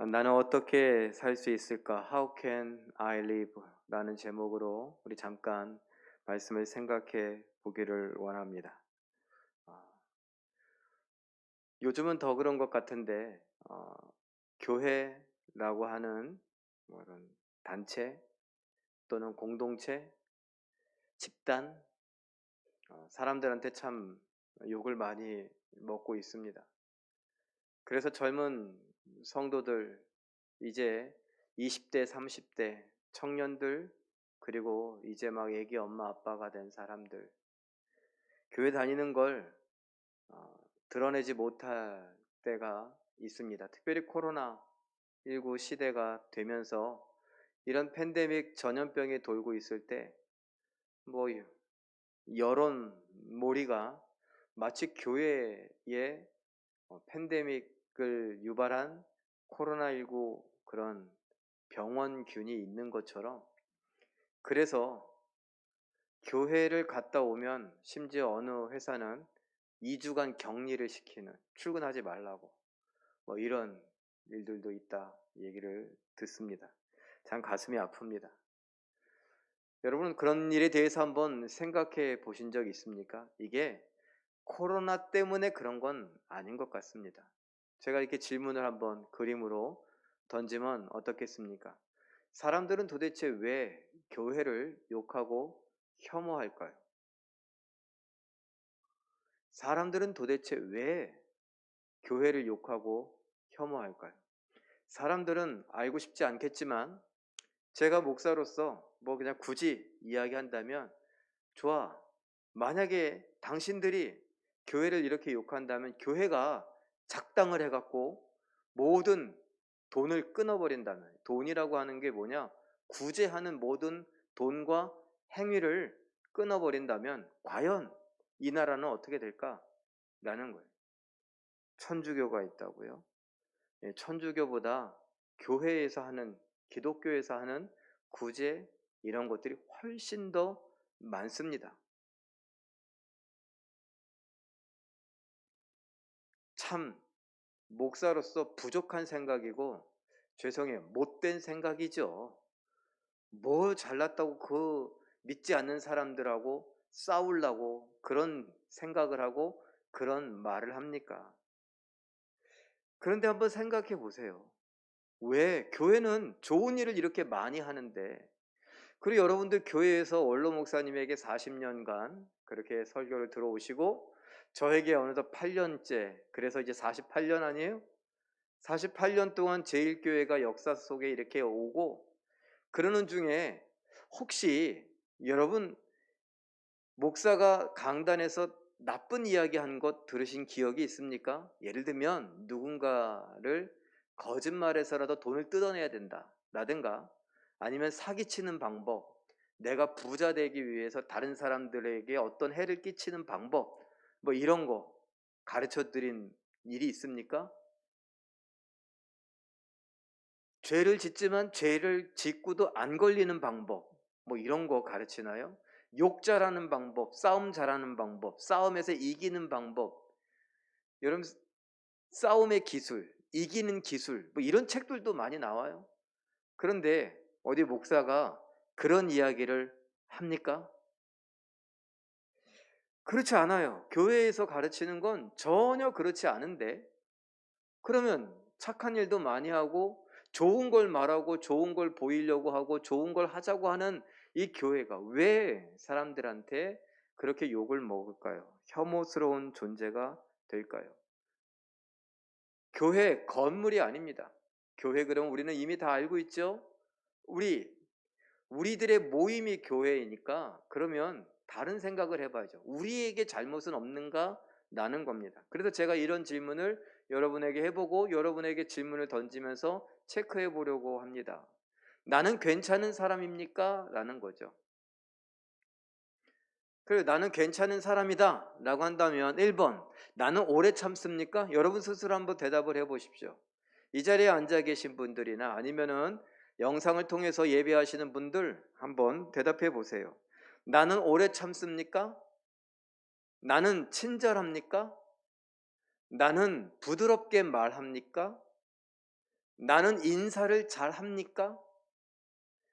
나는 어떻게 살 수 있을까? How can I live? 라는 제목으로 우리 잠깐 말씀을 생각해 보기를 원합니다. 아, 요즘은 더 그런 것 같은데, 교회라고 하는 뭐 이런 단체 또는 공동체, 집단, 사람들한테 참 욕을 많이 먹고 있습니다. 그래서 젊은 성도들, 이제 20대, 30대 청년들, 그리고 이제 막 애기 엄마 아빠가 된 사람들, 교회 다니는 걸 어, 드러내지 못할 때가 있습니다. 특별히 코로나19 시대가 되면서 이런 팬데믹 전염병이 돌고 있을 때, 뭐 여론몰이가 마치 교회에 팬데믹을 유발한 코로나19 그런 병원균이 있는 것처럼, 그래서 교회를 갔다 오면 심지어 어느 회사는 2주간 격리를 시키는, 출근하지 말라고, 뭐 이런 일들도 있다 얘기를 듣습니다. 참 가슴이 아픕니다. 여러분, 그런 일에 대해서 한번 생각해 보신 적 있습니까? 이게 코로나 때문에 그런 건 아닌 것 같습니다. 제가 이렇게 질문을 한번 그림으로 던지면 어떻겠습니까? 사람들은 도대체 왜 교회를 욕하고 혐오할까요? 사람들은 도대체 왜 교회를 욕하고 혐오할까요? 사람들은 알고 싶지 않겠지만, 제가 목사로서 뭐 그냥 굳이 이야기한다면, 좋아, 만약에 당신들이 교회를 이렇게 욕한다면 교회가 작당을 해갖고 모든 돈을 끊어버린다면, 돈이라고 하는 게 뭐냐, 구제하는 모든 돈과 행위를 끊어버린다면 과연 이 나라는 어떻게 될까? 라는 거예요. 천주교가 있다고요? 예, 천주교보다 교회에서 하는, 기독교에서 하는 구제, 이런 것들이 훨씬 더 많습니다. 참 목사로서 부족한 생각이고, 죄송해요, 못된 생각이죠. 뭐 잘났다고 그 믿지 않는 사람들하고 싸우려고 그런 생각을 하고 그런 말을 합니까? 그런데 한번 생각해 보세요. 왜 교회는 좋은 일을 이렇게 많이 하는데, 그리고 여러분들 교회에서 원로 목사님에게 40년간 그렇게 설교를 들어오시고, 저에게 어느덧 8년째, 그래서 이제 48년 아니에요? 48년 동안 제1교회가 역사 속에 이렇게 오고, 그러는 중에 혹시 여러분, 목사가 강단에서 나쁜 이야기 한 것 들으신 기억이 있습니까? 예를 들면 누군가를 거짓말해서라도 돈을 뜯어내야 된다 라든가, 아니면 사기치는 방법, 내가 부자 되기 위해서 다른 사람들에게 어떤 해를 끼치는 방법, 뭐 이런 거 가르쳐 드린 일이 있습니까? 죄를 짓지만 죄를 짓고도 안 걸리는 방법, 뭐 이런 거 가르치나요? 욕 잘하는 방법, 싸움 잘하는 방법, 싸움에서 이기는 방법, 여러분, 싸움의 기술, 이기는 기술, 뭐 이런 책들도 많이 나와요. 그런데 어디 목사가 그런 이야기를 합니까? 그렇지 않아요. 교회에서 가르치는 건 전혀 그렇지 않은데, 그러면 착한 일도 많이 하고 좋은 걸 말하고 좋은 걸 보이려고 하고 좋은 걸 하자고 하는 이 교회가 왜 사람들한테 그렇게 욕을 먹을까요? 혐오스러운 존재가 될까요? 교회 건물이 아닙니다. 교회, 그럼 우리는 이미 다 알고 있죠? 우리들의 모임이 교회이니까, 그러면 다른 생각을 해봐야죠. 우리에게 잘못은 없는가? 라는 겁니다. 그래서 제가 이런 질문을 여러분에게 해보고 여러분에게 질문을 던지면서 체크해 보려고 합니다. 나는 괜찮은 사람입니까? 라는 거죠. 그래, 나는 괜찮은 사람이다 라고 한다면 1번, 나는 오래 참습니까? 여러분 스스로 한번 대답을 해보십시오. 이 자리에 앉아 계신 분들이나 아니면은 영상을 통해서 예배하시는 분들 한번 대답해 보세요. 나는 오래 참습니까? 나는 친절합니까? 나는 부드럽게 말합니까? 나는 인사를 잘 합니까?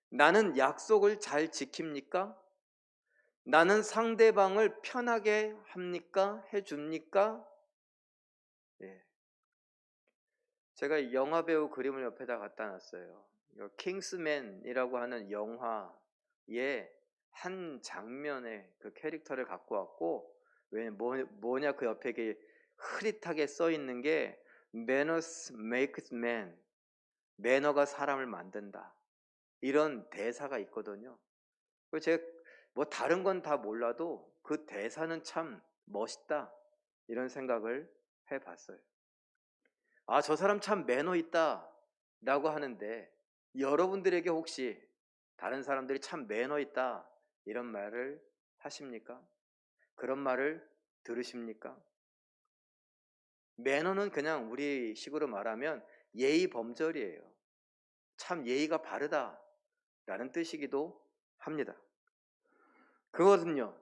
나는 약속을 잘 지킵니까? 나는 상대방을 편하게 합니까? 해줍니까? 예. 제가 영화배우 그림을 옆에다 갖다 놨어요. 킹스맨이라고 하는 영화의 한 장면의 그 캐릭터를 갖고 왔고, 뭐냐 그 옆에 이게 흐릿하게 써 있는 게 Manners makes man, 매너가 사람을 만든다, 이런 대사가 있거든요. 그래서 제가 뭐 다른 건 다 몰라도 그 대사는 참 멋있다, 이런 생각을 해봤어요. 아, 저 사람 참 매너 있다 라고 하는데, 여러분들에게 혹시 다른 사람들이 참 매너 있다 이런 말을 하십니까? 그런 말을 들으십니까? 매너는 그냥 우리 식으로 말하면 예의 범절이에요. 참 예의가 바르다 라는 뜻이기도 합니다. 그거든요,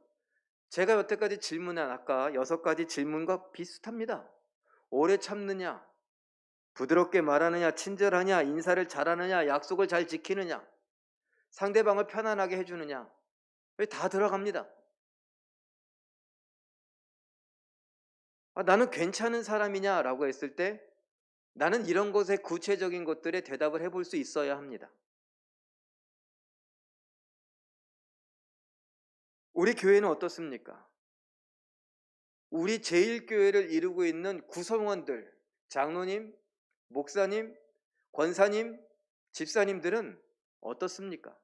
제가 여태까지 질문한 아까 6가지 질문과 비슷합니다. 오래 참느냐, 부드럽게 말하느냐, 친절하냐, 인사를 잘하느냐, 약속을 잘 지키느냐, 상대방을 편안하게 해주느냐, 다 들어갑니다. 나는 괜찮은 사람이냐라고 했을 때 나는 이런 것에 구체적인 것들에 대답을 해볼 수 있어야 합니다. 우리 교회는 어떻습니까? 우리 제1교회를 이루고 있는 구성원들, 장로님, 목사님, 권사님, 집사님들은 어떻습니까?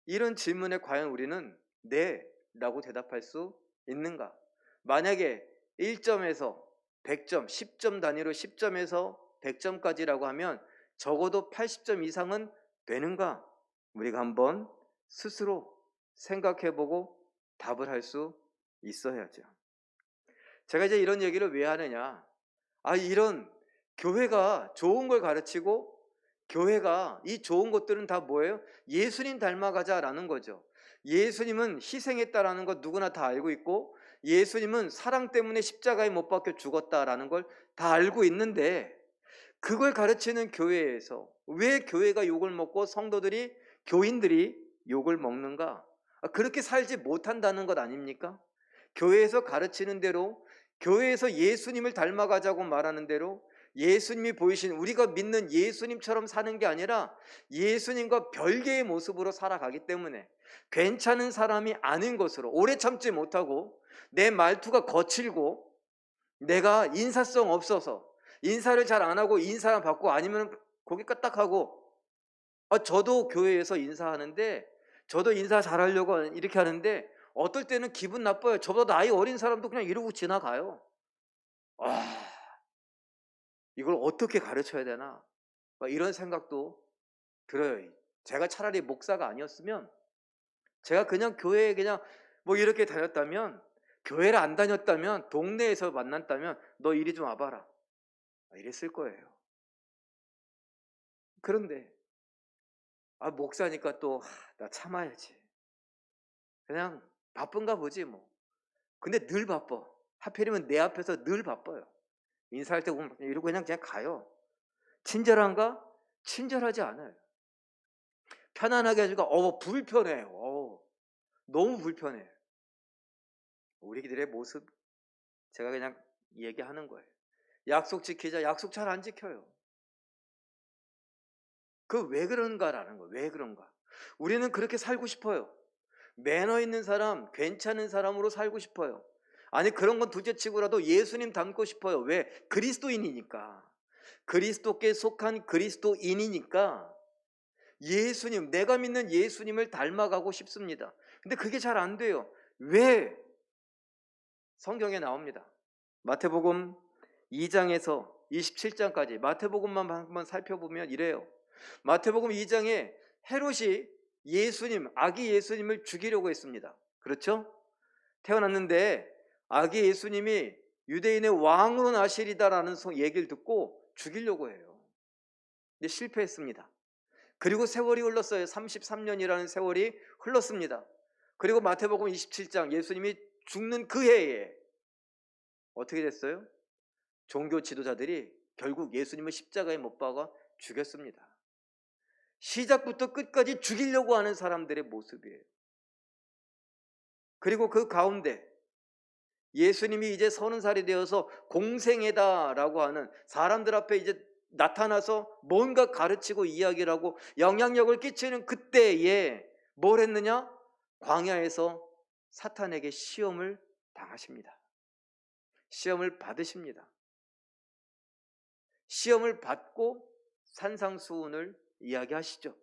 이런 질문에 과연 우리는 네 라고 대답할 수 있는가? 만약에 1점에서 100점, 10점 단위로 10점에서 100점까지라고 하면 적어도 80점 이상은 되는가? 우리가 한번 스스로 생각해보고 답을 할 수 있어야죠. 제가 이제 이런 얘기를 왜 하느냐, 이런 교회가 좋은 걸 가르치고, 교회가 이 좋은 것들은 다 뭐예요? 예수님 닮아가자라는 거죠. 예수님은 희생했다라는 것 누구나 다 알고 있고, 예수님은 사랑 때문에 십자가에 못 박혀 죽었다라는 걸 다 알고 있는데, 그걸 가르치는 교회에서 왜 교회가 욕을 먹고 성도들이, 교인들이 욕을 먹는가? 그렇게 살지 못한다는 것 아닙니까? 교회에서 가르치는 대로, 교회에서 예수님을 닮아가자고 말하는 대로, 예수님이 보이신, 우리가 믿는 예수님처럼 사는 게 아니라 예수님과 별개의 모습으로 살아가기 때문에 괜찮은 사람이 아닌 것으로, 오래 참지 못하고 내 말투가 거칠고 내가 인사성 없어서 인사를 잘 안 하고 인사 받고, 아니면 고개 까딱하고, 저도 교회에서 인사하는데, 저도 인사 잘하려고 이렇게 하는데 어떨 때는 기분 나빠요. 저보다 나이 어린 사람도 그냥 이러고 지나가요. 이걸 어떻게 가르쳐야 되나, 이런 생각도 들어요. 제가 차라리 목사가 아니었으면, 제가 그냥 교회에 그냥 뭐 이렇게 다녔다면, 교회를 안 다녔다면, 동네에서 만났다면 너 이리 좀 와봐라 이랬을 거예요. 그런데 목사니까 또 나 참아야지, 그냥 바쁜가 보지 뭐. 근데 늘 바빠. 하필이면 내 앞에서 늘 바빠요. 인사할 때 보면 이러고 그냥 가요. 친절한가? 친절하지 않아요. 편안하게 해주니까 불편해요. 너무 불편해요. 우리들의 모습, 제가 그냥 얘기하는 거예요. 약속 지키자, 약속 잘 안 지켜요. 그 왜 그런가라는 거예요. 왜 그런가? 우리는 그렇게 살고 싶어요. 매너 있는 사람, 괜찮은 사람으로 살고 싶어요. 아니, 그런 건 둘째치고라도 예수님 닮고 싶어요. 왜? 그리스도인이니까. 그리스도께 속한 그리스도인이니까 예수님, 내가 믿는 예수님을 닮아가고 싶습니다. 근데 그게 잘 안 돼요. 왜? 성경에 나옵니다. 마태복음 2장에서 27장까지 마태복음만 한번 살펴보면 이래요. 마태복음 2장에 헤롯이 예수님, 아기 예수님을 죽이려고 했습니다. 그렇죠? 태어났는데 아기 예수님이 유대인의 왕으로 나시리다라는 얘기를 듣고 죽이려고 해요. 근데 실패했습니다. 그리고 세월이 흘렀어요. 33년이라는 세월이 흘렀습니다. 그리고 마태복음 27장, 예수님이 죽는 그 해에 어떻게 됐어요? 종교 지도자들이 결국 예수님을 십자가에 못 박아 죽였습니다. 시작부터 끝까지 죽이려고 하는 사람들의 모습이에요. 그리고 그 가운데 예수님이 이제 30살이 되어서 공생애다라고 하는, 사람들 앞에 이제 나타나서 뭔가 가르치고 이야기를 하고 영향력을 끼치는 그때에 뭘 했느냐? 광야에서 사탄에게 시험을 당하십니다. 시험을 받으십니다. 시험을 받고 산상수훈을 이야기하시죠.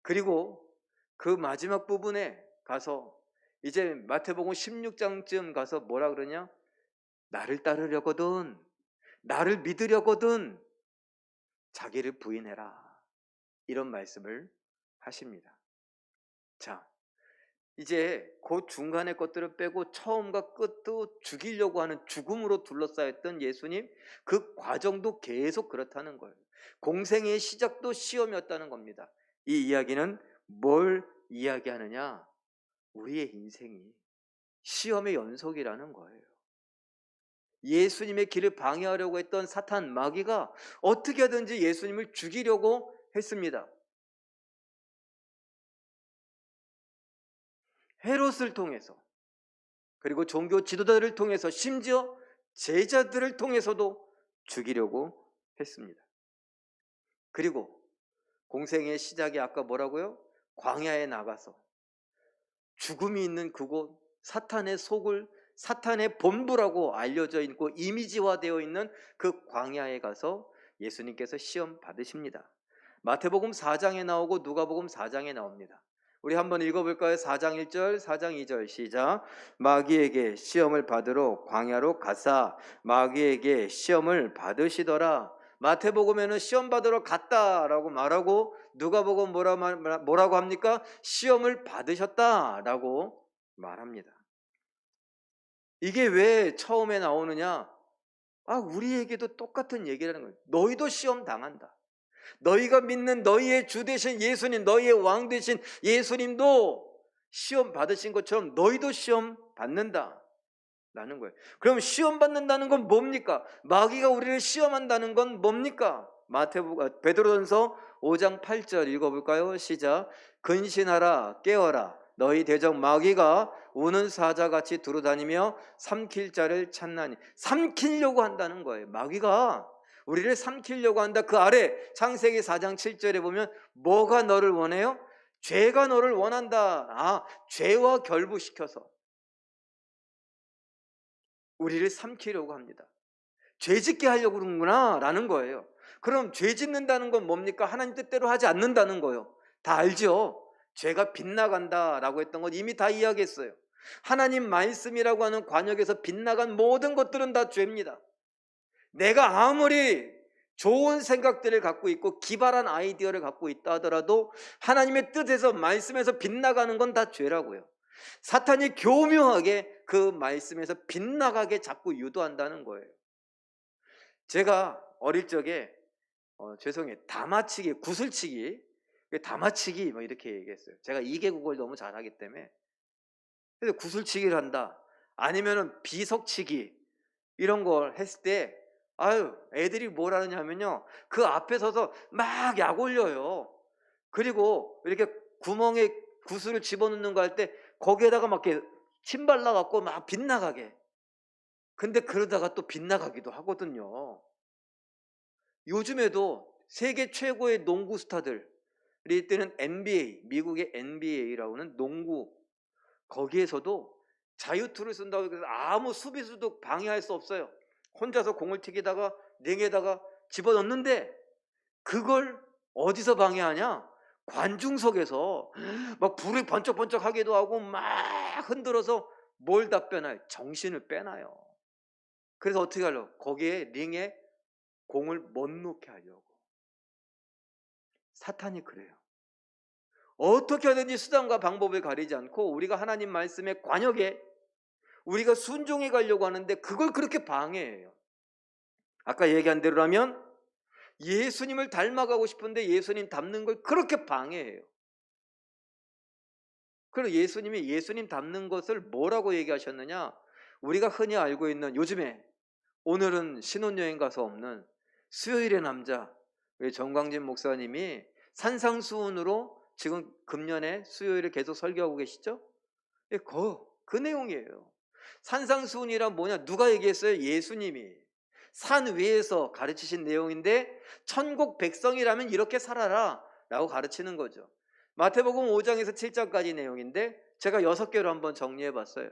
그리고 그 마지막 부분에 가서 이제 마태복음 16장쯤 가서 뭐라 그러냐? 나를 따르려거든, 나를 믿으려거든 자기를 부인해라, 이런 말씀을 하십니다. 자, 이제 그 중간에 것들을 빼고 처음과 끝도 죽이려고 하는 죽음으로 둘러싸였던 예수님, 그 과정도 계속 그렇다는 거예요. 공생의 시작도 시험이었다는 겁니다. 이 이야기는 뭘 이야기하느냐? 우리의 인생이 시험의 연속이라는 거예요. 예수님의 길을 방해하려고 했던 사탄 마귀가 어떻게 하든지 예수님을 죽이려고 했습니다. 헤롯을 통해서, 그리고 종교 지도자들을 통해서, 심지어 제자들을 통해서도 죽이려고 했습니다. 그리고 공생의 시작이 아까 뭐라고요? 광야에 나가서 죽음이 있는 그곳, 사탄의 속을, 사탄의 본부라고 알려져 있고 이미지화되어 있는 그 광야에 가서 예수님께서 시험 받으십니다. 마태복음 4장에 나오고 누가복음 4장에 나옵니다. 우리 한번 읽어볼까요? 4장 1절, 4장 2절 시작. 마귀에게 시험을 받으러 광야로 가사 마귀에게 시험을 받으시더라. 마태복음에는 시험 받으러 갔다라고 말하고, 누가복음 뭐라고 합니까? 시험을 받으셨다라고 말합니다. 이게 왜 처음에 나오느냐? 우리에게도 똑같은 얘기라는 거예요. 너희도 시험 당한다. 너희가 믿는 너희의 주 되신 예수님, 너희의 왕 되신 예수님도 시험 받으신 것처럼 너희도 시험 받는다 라는 거예요. 그럼 시험 받는다는 건 뭡니까? 마귀가 우리를 시험한다는 건 뭡니까? 베드로전서 5장 8절 읽어볼까요? 시작. 근신하라, 깨어라. 너희 대적 마귀가 우는 사자같이 두루다니며 삼킬 자를 찾나니. 삼키려고 한다는 거예요. 마귀가 우리를 삼키려고 한다. 그 아래 창세기 4장 7절에 보면 뭐가 너를 원해요? 죄가 너를 원한다. 죄와 결부시켜서 우리를 삼키려고 합니다. 죄 짓게 하려고 그러는구나 라는 거예요. 그럼 죄 짓는다는 건 뭡니까? 하나님 뜻대로 하지 않는다는 거예요. 다 알죠? 죄가 빗나간다 라고 했던 건 이미 다 이야기했어요. 하나님 말씀이라고 하는 관역에서 빗나간 모든 것들은 다 죄입니다. 내가 아무리 좋은 생각들을 갖고 있고 기발한 아이디어를 갖고 있다 하더라도 하나님의 뜻에서, 말씀에서 빗나가는 건 다 죄라고요. 사탄이 교묘하게 그 말씀에서 빗나가게 자꾸 유도한다는 거예요. 제가 어릴 적에 죄송해요, 다마치기, 구슬치기, 다마치기 뭐 이렇게 얘기했어요. 제가 2개국어를 너무 잘하기 때문에. 그래서 구슬치기를 한다, 아니면은 비석치기 이런 걸 했을 때 애들이 뭘 하느냐면요, 그 앞에 서서 막 약 올려요. 그리고 이렇게 구멍에 구슬을 집어넣는 거 할 때 거기에다가 막 이렇게 침 발라갖고 막 빗나가게. 근데 그러다가 또 빗나가기도 하거든요. 요즘에도 세계 최고의 농구 스타들, 이때는 NBA, 미국의 NBA라고 하는 농구, 거기에서도 자유투를 쓴다고 해서 아무 수비수도 방해할 수 없어요. 혼자서 공을 튀기다가 링에다가 집어넣는데 그걸 어디서 방해하냐? 관중석에서 막 불을 번쩍번쩍 하기도 하고 막 흔들어서 뭘 다 빼놔요? 정신을 빼놔요. 그래서 어떻게 하려고? 거기에 링에 공을 못 놓게 하려고. 사탄이 그래요. 어떻게 하든지 수단과 방법을 가리지 않고 우리가 하나님 말씀의 관역에 우리가 순종해 가려고 하는데 그걸 그렇게 방해해요. 아까 얘기한 대로라면 예수님을 닮아가고 싶은데 예수님 닮는 걸 그렇게 방해해요. 그리고 예수님이 예수님 닮는 것을 뭐라고 얘기하셨느냐? 우리가 흔히 알고 있는, 요즘에 오늘은 신혼여행 가서 없는 수요일의 남자, 우리 정광진 목사님이 산상수훈으로 지금 금년에 수요일에 계속 설교하고 계시죠? 예, 그 내용이에요. 산상수훈이란 뭐냐? 누가 얘기했어요? 예수님이 산 위에서 가르치신 내용인데, 천국 백성이라면 이렇게 살아라 라고 가르치는 거죠. 마태복음 5장에서 7장까지 내용인데 제가 6개로 한번 정리해 봤어요.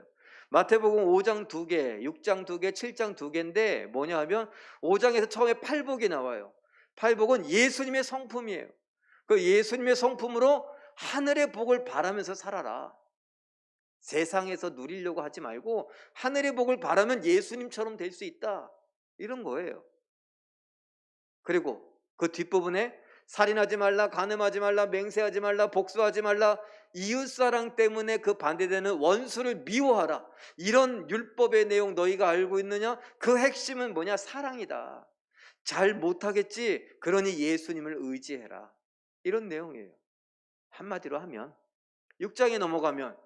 마태복음 5장 2개, 6장 2개, 7장 2개인데 뭐냐 하면 5장에서 처음에 팔복이 나와요. 팔복은 예수님의 성품이에요. 그 예수님의 성품으로 하늘의 복을 바라면서 살아라. 세상에서 누리려고 하지 말고 하늘의 복을 바라면 예수님처럼 될 수 있다, 이런 거예요. 그리고 그 뒷부분에 살인하지 말라, 간음하지 말라, 맹세하지 말라, 복수하지 말라, 이웃사랑 때문에 그 반대되는 원수를 미워하라, 이런 율법의 내용 너희가 알고 있느냐? 그 핵심은 뭐냐? 사랑이다. 잘 못하겠지? 그러니 예수님을 의지해라, 이런 내용이에요. 한마디로 하면 6장에 넘어가면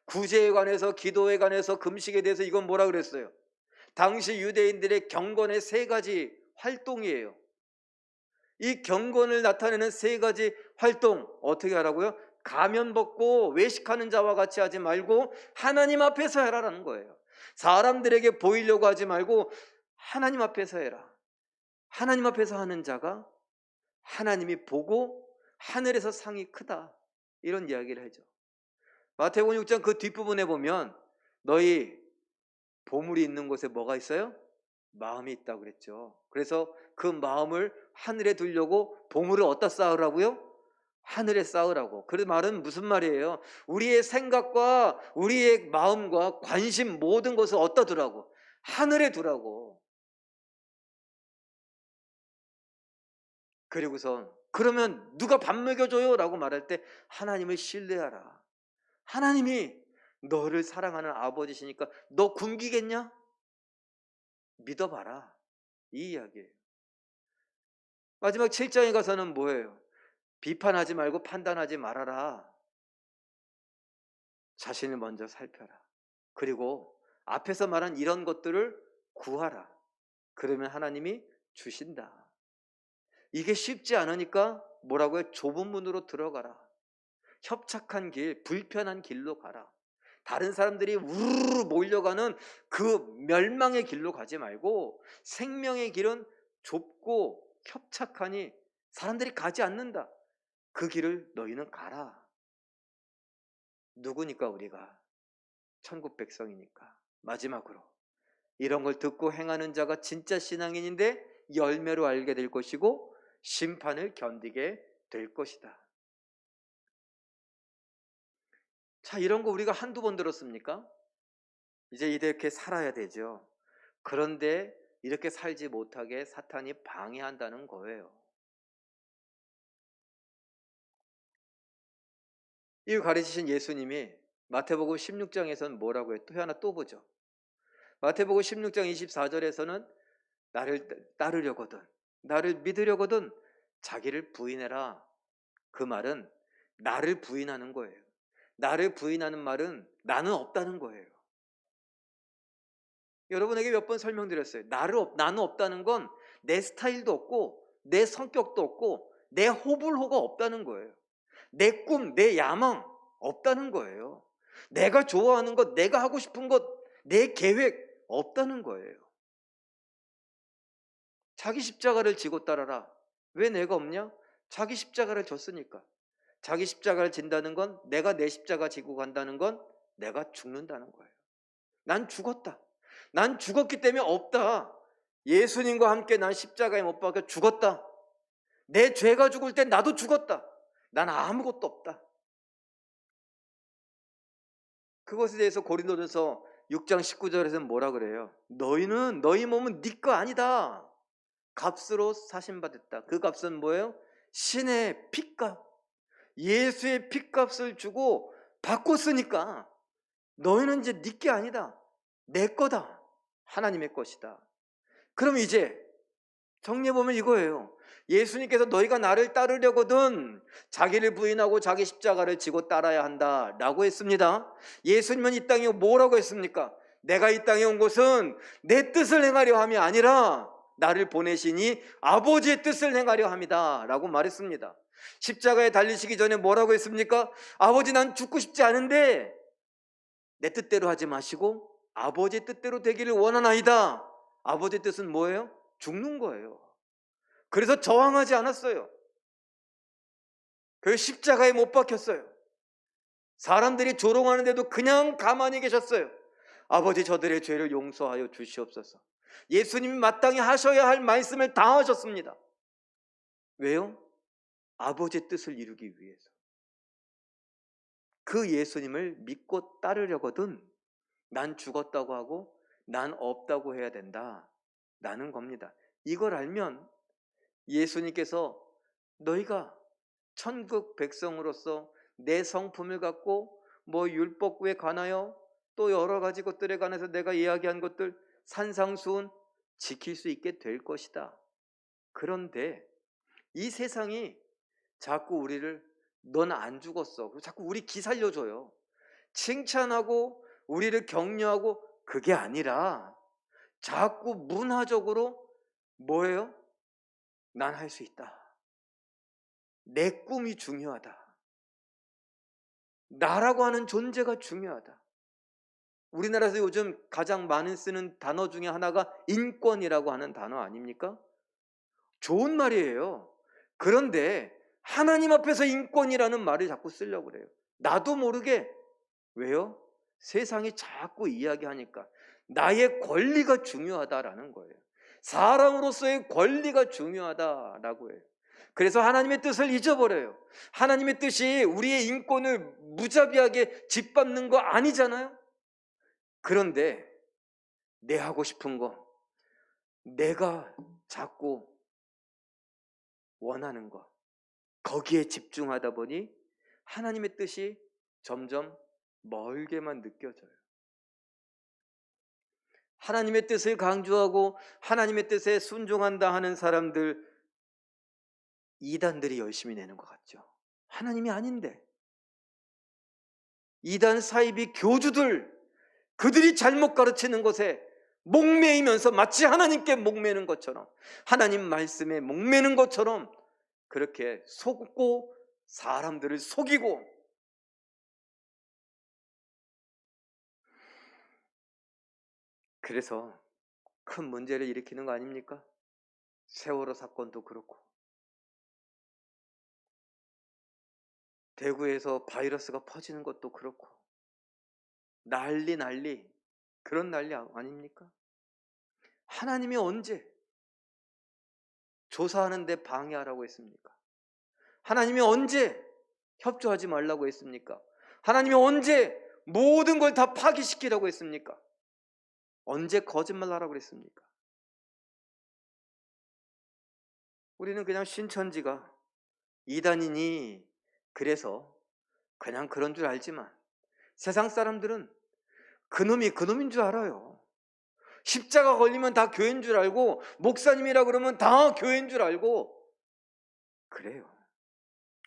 구제에 관해서, 기도에 관해서, 금식에 대해서, 이건 뭐라 그랬어요? 당시 유대인들의 경건의 3가지 활동이에요. 이 경건을 나타내는 3가지 활동 어떻게 하라고요? 가면 벗고 외식하는 자와 같이 하지 말고 하나님 앞에서 해라라는 거예요. 사람들에게 보이려고 하지 말고 하나님 앞에서 해라. 하나님 앞에서 하는 자가 하나님이 보고 하늘에서 상이 크다, 이런 이야기를 하죠. 마태복음 6장 그 뒷부분에 보면 너희 보물이 있는 곳에 뭐가 있어요? 마음이 있다고 그랬죠. 그래서 그 마음을 하늘에 두려고 보물을 어디다 쌓으라고요? 하늘에 쌓으라고. 그 말은 무슨 말이에요? 우리의 생각과 우리의 마음과 관심, 모든 것을 어디다 두라고? 하늘에 두라고. 그리고선 그러면 누가 밥 먹여줘요? 라고 말할 때 하나님을 신뢰하라. 하나님이 너를 사랑하는 아버지시니까 너 굶기겠냐? 믿어봐라, 이 이야기예요. 마지막 7장에 가서는 뭐예요? 비판하지 말고 판단하지 말아라. 자신을 먼저 살펴라. 그리고 앞에서 말한 이런 것들을 구하라. 그러면 하나님이 주신다. 이게 쉽지 않으니까 뭐라고요? 좁은 문으로 들어가라. 협착한 길, 불편한 길로 가라. 다른 사람들이 우르르 몰려가는 그 멸망의 길로 가지 말고 생명의 길은 좁고 협착하니 사람들이 가지 않는다. 그 길을 너희는 가라. 누구니까? 우리가 천국 백성이니까. 마지막으로 이런 걸 듣고 행하는 자가 진짜 신앙인인데 열매로 알게 될 것이고 심판을 견디게 될 것이다. 자, 이런 거 우리가 한두 번 들었습니까? 이제 이렇게 살아야 되죠. 그런데 이렇게 살지 못하게 사탄이 방해한다는 거예요. 이 가르치신 예수님이 마태복음 16장에서는 뭐라고 해요? 또 하나 또 보죠. 마태복음 16장 24절에서는 나를 따르려거든, 나를 믿으려거든 자기를 부인해라. 그 말은 나를 부인하는 거예요. 나를 부인하는 말은 나는 없다는 거예요. 여러분에게 몇 번 설명드렸어요. 나는 없다는 건 내 스타일도 없고 내 성격도 없고 내 호불호가 없다는 거예요. 내 꿈, 내 야망 없다는 거예요. 내가 좋아하는 것, 내가 하고 싶은 것, 내 계획 없다는 거예요. 자기 십자가를 지고 따라라. 왜 내가 없냐? 자기 십자가를 졌으니까. 자기 십자가를 진다는 건, 내가 내 십자가 지고 간다는 건 내가 죽는다는 거예요. 난 죽었다. 난 죽었기 때문에 없다. 예수님과 함께 난 십자가에 못 박혀 죽었다. 내 죄가 죽을 때 나도 죽었다. 난 아무것도 없다. 그것에 대해서 고린도전서 6장 19절에서는 뭐라 그래요? 너희는, 너희 몸은 네 거 아니다. 값으로 사신받았다. 그 값은 뭐예요? 신의 핏값, 예수의 핏값을 주고 바꿨으니까 너희는 이제 네 게 아니다. 내 거다. 하나님의 것이다. 그럼 이제 정리해보면 이거예요. 예수님께서 너희가 나를 따르려거든 자기를 부인하고 자기 십자가를 지고 따라야 한다 라고 했습니다. 예수님은 이 땅에 뭐라고 했습니까? 내가 이 땅에 온 것은 내 뜻을 행하려 함이 아니라 나를 보내시니 아버지의 뜻을 행하려 함이다 라고 말했습니다. 십자가에 달리시기 전에 뭐라고 했습니까? 아버지, 난 죽고 싶지 않은데 내 뜻대로 하지 마시고 아버지의 뜻대로 되기를 원하나이다. 아버지의 뜻은 뭐예요? 죽는 거예요. 그래서 저항하지 않았어요. 그 십자가에 못 박혔어요. 사람들이 조롱하는데도 그냥 가만히 계셨어요. 아버지, 저들의 죄를 용서하여 주시옵소서. 예수님이 마땅히 하셔야 할 말씀을 다 하셨습니다. 왜요? 아버지의 뜻을 이루기 위해서. 그 예수님을 믿고 따르려거든 난 죽었다고 하고 난 없다고 해야 된다라는 겁니다. 이걸 알면 예수님께서 너희가 천국 백성으로서 내 성품을 갖고 뭐 율법에 관하여 또 여러 가지 것들에 관해서 내가 이야기한 것들 산상수훈 지킬 수 있게 될 것이다. 그런데 이 세상이 자꾸 우리를 넌 안 죽었어. 자꾸 우리 기살려줘요. 칭찬하고 우리를 격려하고 그게 아니라 자꾸 문화적으로 뭐예요? 난 할 수 있다. 내 꿈이 중요하다. 나라고 하는 존재가 중요하다. 우리나라에서 요즘 가장 많이 쓰는 단어 중에 하나가 인권이라고 하는 단어 아닙니까? 좋은 말이에요. 그런데 하나님 앞에서 인권이라는 말을 자꾸 쓰려고 그래요. 나도 모르게. 왜요? 세상이 자꾸 이야기하니까 나의 권리가 중요하다라는 거예요. 사람으로서의 권리가 중요하다라고 해요. 그래서 하나님의 뜻을 잊어버려요. 하나님의 뜻이 우리의 인권을 무자비하게 짓밟는 거 아니잖아요. 그런데 내 하고 싶은 거, 내가 자꾸 원하는 거, 거기에 집중하다 보니 하나님의 뜻이 점점 멀게만 느껴져요. 하나님의 뜻을 강조하고 하나님의 뜻에 순종한다 하는 사람들, 이단들이 열심히 내는 것 같죠. 하나님이 아닌데. 이단 사이비 교주들, 그들이 잘못 가르치는 것에 목매이면서 마치 하나님께 목매는 것처럼, 하나님 말씀에 목매는 것처럼 그렇게 속고 사람들을 속이고, 그래서 큰 문제를 일으키는 거 아닙니까? 세월호 사건도 그렇고, 대구에서 바이러스가 퍼지는 것도 그렇고, 난리 그런 난리 아닙니까? 하나님이 언제 조사하는데 방해하라고 했습니까? 하나님이 언제 협조하지 말라고 했습니까? 하나님이 언제 모든 걸 다 파기시키라고 했습니까? 언제 거짓말하라고 했습니까? 우리는 그냥 신천지가 이단이니 그래서 그냥 그런 줄 알지만 세상 사람들은 그놈이 그놈인 줄 알아요. 십자가 걸리면 다 교회인 줄 알고, 목사님이라 그러면 다 교회인 줄 알고 그래요.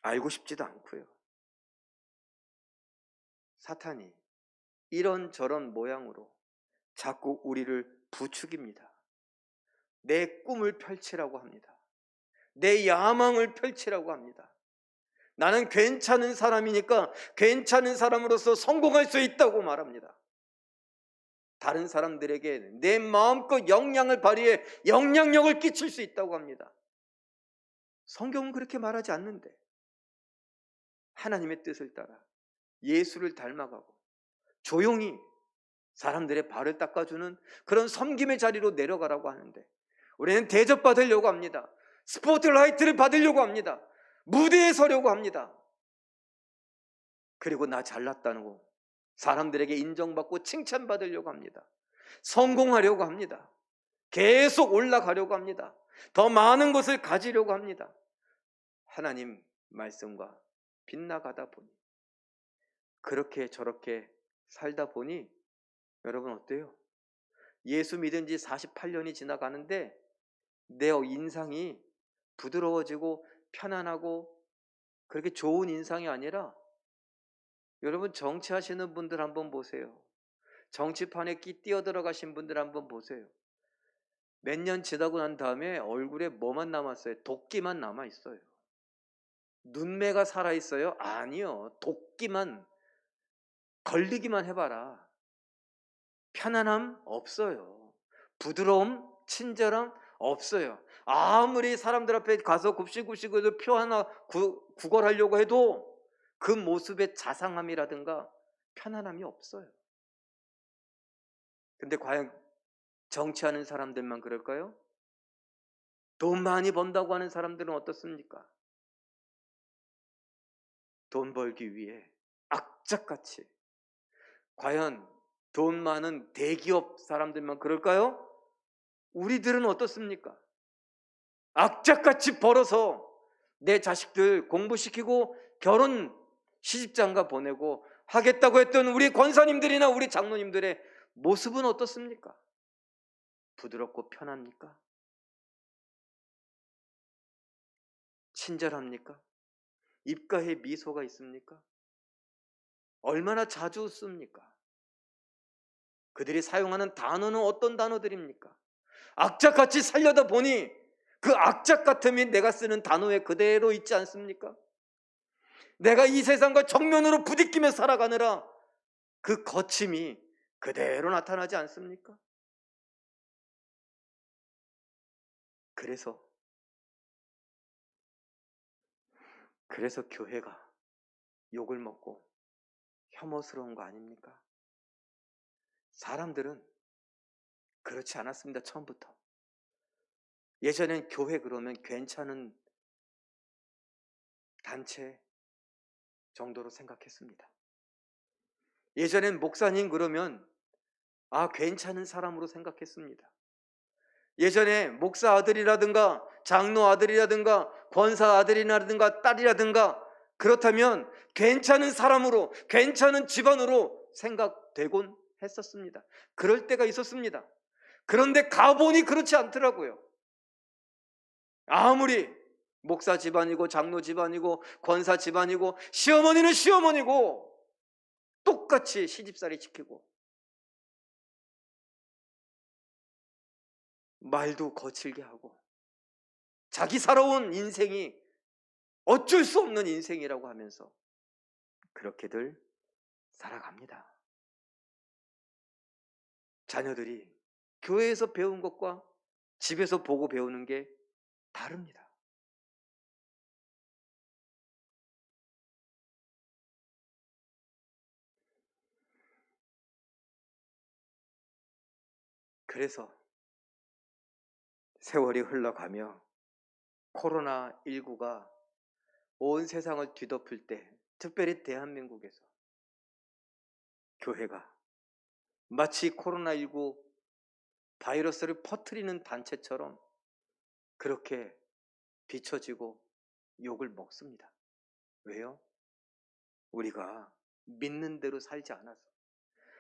알고 싶지도 않고요. 사탄이 이런저런 모양으로 자꾸 우리를 부추깁니다. 내 꿈을 펼치라고 합니다. 내 야망을 펼치라고 합니다. 나는 괜찮은 사람이니까 괜찮은 사람으로서 성공할 수 있다고 말합니다. 다른 사람들에게 내 마음껏 영향을 발휘해 영향력을 끼칠 수 있다고 합니다. 성경은 그렇게 말하지 않는데 하나님의 뜻을 따라 예수를 닮아가고 조용히 사람들의 발을 닦아주는 그런 섬김의 자리로 내려가라고 하는데, 우리는 대접받으려고 합니다. 스포트라이트를 받으려고 합니다. 무대에 서려고 합니다. 그리고 나 잘났다고 사람들에게 인정받고 칭찬받으려고 합니다. 성공하려고 합니다. 계속 올라가려고 합니다. 더 많은 것을 가지려고 합니다. 하나님 말씀과 빗나가다 보니, 그렇게 저렇게 살다 보니 여러분 어때요? 예수 믿은 지 48년이 지나가는데 내 인상이 부드러워지고 편안하고 그렇게 좋은 인상이 아니라, 여러분 정치하시는 분들 한번 보세요. 정치판에 뛰어들어가신 분들 한번 보세요. 몇 년 지나고 난 다음에 얼굴에 뭐만 남았어요? 도끼만 남아있어요. 눈매가 살아있어요? 아니요. 도끼만, 걸리기만 해봐라. 편안함 없어요. 부드러움, 친절함 없어요. 아무리 사람들 앞에 가서 굽시굽시 표 하나 구걸하려고 해도 그 모습의 자상함이라든가 편안함이 없어요. 근데 과연 정치하는 사람들만 그럴까요? 돈 많이 번다고 하는 사람들은 어떻습니까? 돈 벌기 위해 악착같이. 과연 돈 많은 대기업 사람들만 그럴까요? 우리들은 어떻습니까? 악착같이 벌어서 내 자식들 공부시키고 결혼 시집장가 보내고 하겠다고 했던 우리 권사님들이나 우리 장로님들의 모습은 어떻습니까? 부드럽고 편합니까? 친절합니까? 입가에 미소가 있습니까? 얼마나 자주 웃습니까? 그들이 사용하는 단어는 어떤 단어들입니까? 악착같이 살려다 보니 그 악착 같음이 내가 쓰는 단어에 그대로 있지 않습니까? 내가 이 세상과 정면으로 부딪히며 살아가느라 그 거침이 그대로 나타나지 않습니까? 그래서 교회가 욕을 먹고 혐오스러운 거 아닙니까? 사람들은 그렇지 않았습니다. 처음부터. 예전엔 교회 그러면 괜찮은 단체 정도로 생각했습니다. 예전엔 목사님 그러면 괜찮은 사람으로 생각했습니다. 예전에 목사 아들이라든가 장로 아들이라든가 권사 아들이라든가 딸이라든가 그렇다면 괜찮은 사람으로, 괜찮은 집안으로 생각되곤 했었습니다. 그럴 때가 있었습니다. 그런데 가보니 그렇지 않더라고요. 아무리 목사 집안이고 장로 집안이고 권사 집안이고 시어머니는 시어머니고 똑같이 시집살이 시키고 말도 거칠게 하고 자기 살아온 인생이 어쩔 수 없는 인생이라고 하면서 그렇게들 살아갑니다. 자녀들이 교회에서 배운 것과 집에서 보고 배우는 게 다릅니다. 그래서 세월이 흘러가며 코로나19가 온 세상을 뒤덮을 때, 특별히 대한민국에서 교회가 마치 코로나19 바이러스를 퍼뜨리는 단체처럼 그렇게 비춰지고 욕을 먹습니다. 왜요? 우리가 믿는 대로 살지 않아서,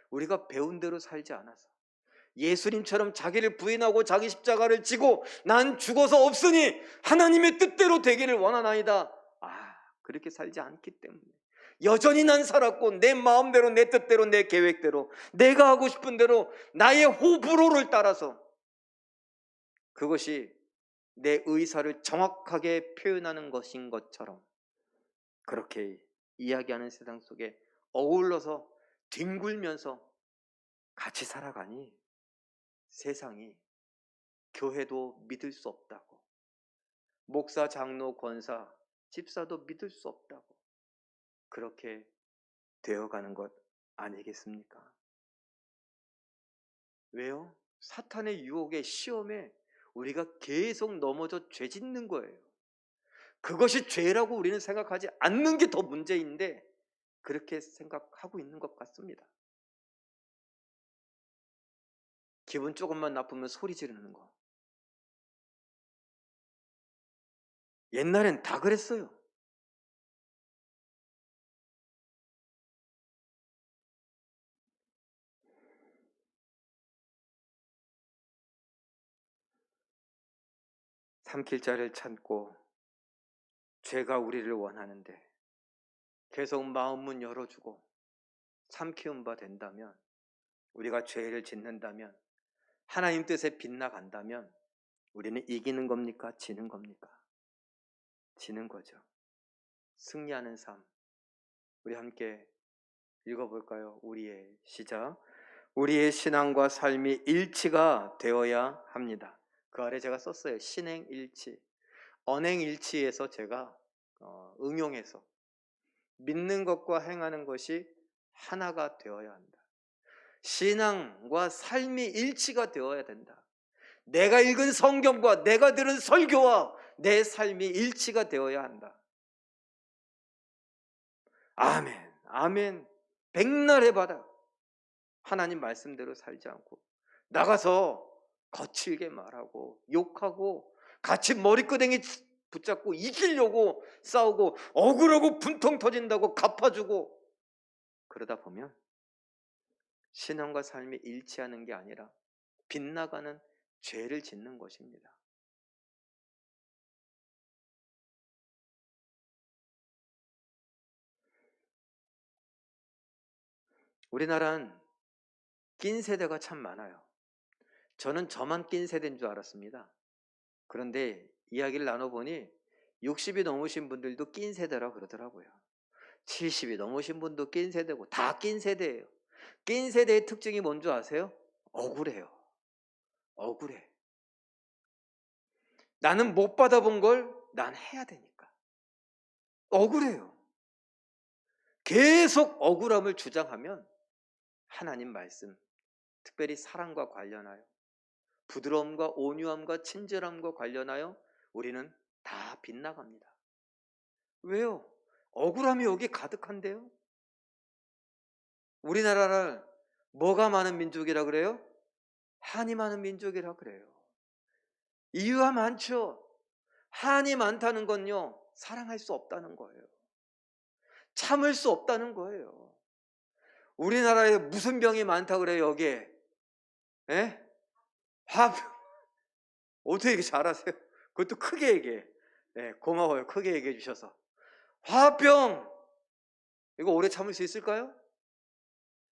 우리가 배운 대로 살지 않아서, 예수님처럼 자기를 부인하고 자기 십자가를 지고 난 죽어서 없으니 하나님의 뜻대로 되기를 원하나이다. 그렇게 살지 않기 때문에 여전히 난 살았고 내 마음대로, 내 뜻대로, 내 계획대로, 내가 하고 싶은 대로 나의 호불호를 따라서 그것이 내 의사를 정확하게 표현하는 것인 것처럼 그렇게 이야기하는 세상 속에 어울러서 뒹굴면서 같이 살아가니 세상이 교회도 믿을 수 없다고, 목사, 장로, 권사, 집사도 믿을 수 없다고 그렇게 되어가는 것 아니겠습니까? 왜요? 사탄의 유혹에, 시험에 우리가 계속 넘어져 죄 짓는 거예요. 그것이 죄라고 우리는 생각하지 않는 게 더 문제인데 그렇게 생각하고 있는 것 같습니다. 기분 조금만 나쁘면 소리 지르는 거. 옛날엔 다 그랬어요. 삼킬 자를 찾고 죄가 우리를 원하는데 계속 마음문 열어주고 삼키운 바 된다면, 우리가 죄를 짓는다면 하나님 뜻에 빗나간다면 우리는 이기는 겁니까? 지는 겁니까? 지는 거죠. 승리하는 삶. 우리 함께 읽어볼까요? 우리의 시작. 우리의 신앙과 삶이 일치가 되어야 합니다. 그 아래 제가 썼어요. 신행일치. 언행일치에서 제가 응용해서 믿는 것과 행하는 것이 하나가 되어야 한다. 신앙과 삶이 일치가 되어야 된다. 내가 읽은 성경과 내가 들은 설교와 내 삶이 일치가 되어야 한다. 아멘, 아멘. 백날의 바다. 하나님 말씀대로 살지 않고 나가서 거칠게 말하고 욕하고 같이 머리끄댕이 붙잡고 이기려고 싸우고 억울하고 분통 터진다고 갚아주고 그러다 보면 신앙과 삶이 일치하는 게 아니라 빗나가는 죄를 짓는 것입니다. 우리나라는 낀 세대가 참 많아요. 저는 저만 낀 세대인 줄 알았습니다. 그런데 이야기를 나눠보니 60이 넘으신 분들도 낀 세대라 그러더라고요. 70이 넘으신 분도 낀 세대고 다 낀 세대예요. 낀 세대의 특징이 뭔지 아세요? 억울해요. 억울해. 나는 못 받아본 걸 난 해야 되니까. 억울해요. 계속 억울함을 주장하면 하나님 말씀, 특별히 사랑과 관련하여 부드러움과 온유함과 친절함과 관련하여 우리는 다 빗나갑니다. 왜요? 억울함이 여기 가득한데요. 우리나라를 뭐가 많은 민족이라 그래요? 한이 많은 민족이라 그래요. 이유가 많죠. 한이 많다는 건요, 사랑할 수 없다는 거예요. 참을 수 없다는 거예요. 우리나라에 무슨 병이 많다 그래요, 여기에? 에? 화병. 어떻게 이렇게 잘하세요? 그것도 크게 얘기해. 네, 고마워요. 크게 얘기해 주셔서. 화병. 이거 오래 참을 수 있을까요?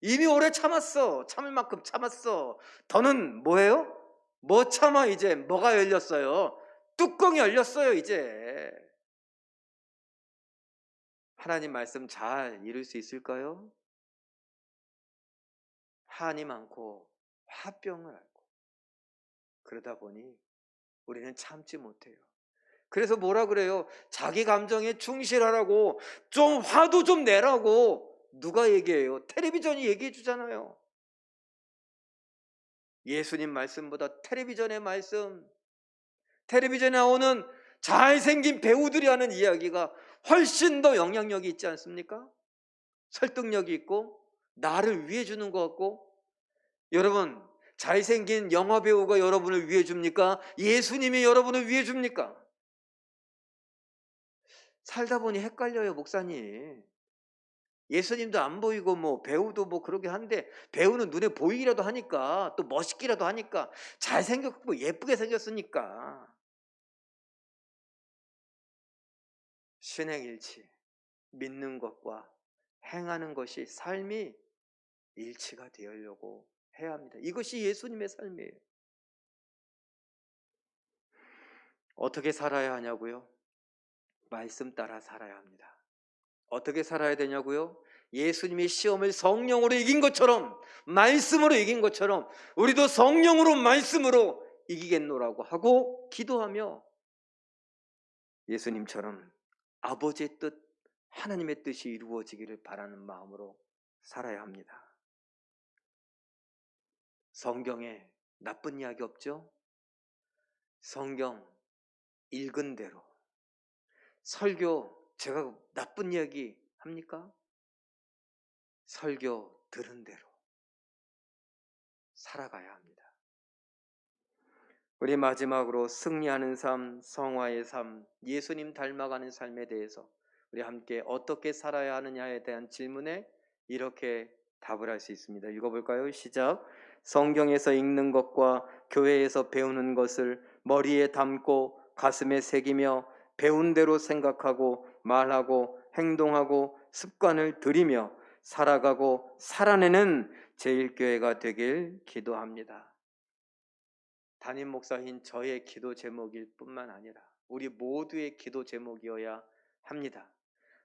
이미 오래 참았어. 참을 만큼 참았어. 더는 뭐예요? 뭐 참아 이제. 뭐가 열렸어요? 뚜껑이 열렸어요 이제. 하나님 말씀 잘 이룰 수 있을까요? 한이 많고 화병을 앓고 그러다 보니 우리는 참지 못해요. 그래서 뭐라 그래요? 자기 감정에 충실하라고, 좀 화도 좀 내라고 누가 얘기해요? 텔레비전이 얘기해 주잖아요. 예수님 말씀보다 텔레비전의 말씀, 텔레비전에 나오는 잘생긴 배우들이 하는 이야기가 훨씬 더 영향력이 있지 않습니까? 설득력이 있고 나를 위해 주는 것 같고. 여러분, 잘생긴 영화 배우가 여러분을 위해 줍니까? 예수님이 여러분을 위해 줍니까? 살다 보니 헷갈려요, 목사님. 예수님도 안 보이고 뭐 배우도 뭐 그러게 한데, 배우는 눈에 보이기라도 하니까, 또 멋있기라도 하니까, 잘생겼고 예쁘게 생겼으니까. 신행일치, 믿는 것과 행하는 것이 삶이 일치가 되려고 해야 합니다. 이것이 예수님의 삶이에요. 어떻게 살아야 하냐고요? 말씀 따라 살아야 합니다. 어떻게 살아야 되냐고요? 예수님이 시험을 성령으로 이긴 것처럼, 말씀으로 이긴 것처럼 우리도 성령으로 말씀으로 이기겠노라고 하고 기도하며 예수님처럼 아버지의 뜻, 하나님의 뜻이 이루어지기를 바라는 마음으로 살아야 합니다. 성경에 나쁜 이야기 없죠? 성경 읽은 대로, 설교 제가 나쁜 이야기 합니까? 설교 들은 대로 살아가야 합니다. 우리 마지막으로 승리하는 삶, 성화의 삶, 예수님 닮아가는 삶에 대해서 우리 함께 어떻게 살아야 하느냐에 대한 질문에 이렇게 답을 할 수 있습니다. 읽어볼까요? 시작. 성경에서 읽는 것과 교회에서 배우는 것을 머리에 담고 가슴에 새기며 배운 대로 생각하고 말하고 행동하고 습관을 들이며 살아가고 살아내는 제1교회가 되길 기도합니다. 담임 목사인 저의 기도 제목일 뿐만 아니라 우리 모두의 기도 제목이어야 합니다.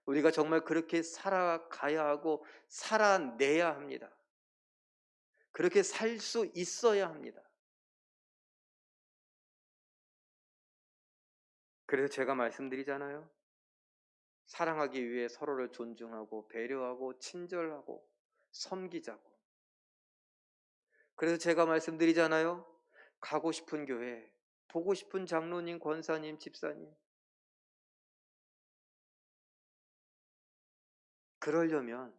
우리가 정말 그렇게 살아가야 하고 살아내야 합니다. 그렇게 살 수 있어야 합니다. 그래서 제가 말씀드리잖아요. 사랑하기 위해 서로를 존중하고 배려하고 친절하고 섬기자고. 그래서 제가 말씀드리잖아요. 가고 싶은 교회, 보고 싶은 장로님, 권사님, 집사님. 그러려면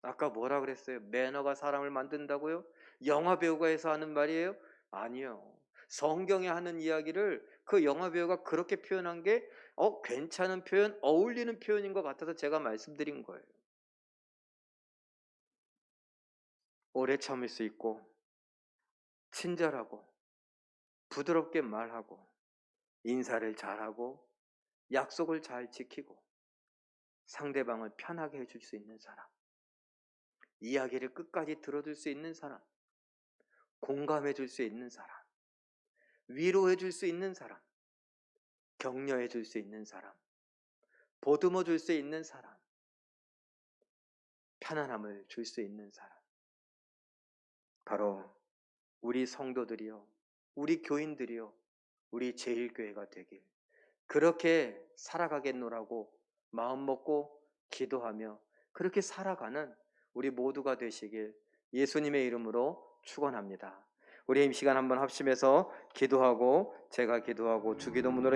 아까 뭐라 그랬어요? 매너가 사람을 만든다고요? 영화 배우가 해서 하는 말이에요? 아니요. 성경에 하는 이야기를 그 영화 배우가 그렇게 표현한 게 괜찮은 표현, 어울리는 표현인 것 같아서 제가 말씀드린 거예요. 오래 참을 수 있고 친절하고 부드럽게 말하고 인사를 잘하고 약속을 잘 지키고 상대방을 편하게 해줄 수 있는 사람, 이야기를 끝까지 들어줄 수 있는 사람, 공감해줄 수 있는 사람, 위로해줄 수 있는 사람, 격려해줄 수 있는 사람, 보듬어줄 수 있는 사람, 편안함을 줄 수 있는 사람. 바로 우리 성도들이요, 우리 교인들이요, 우리 제일교회가 되길 그렇게 살아가겠노라고 마음먹고 기도하며 그렇게 살아가는 우리 모두가 되시길 예수님의 이름으로 축원합니다. 우리 이 시간 한번 합심해서 기도하고 제가 기도하고 주기도문으로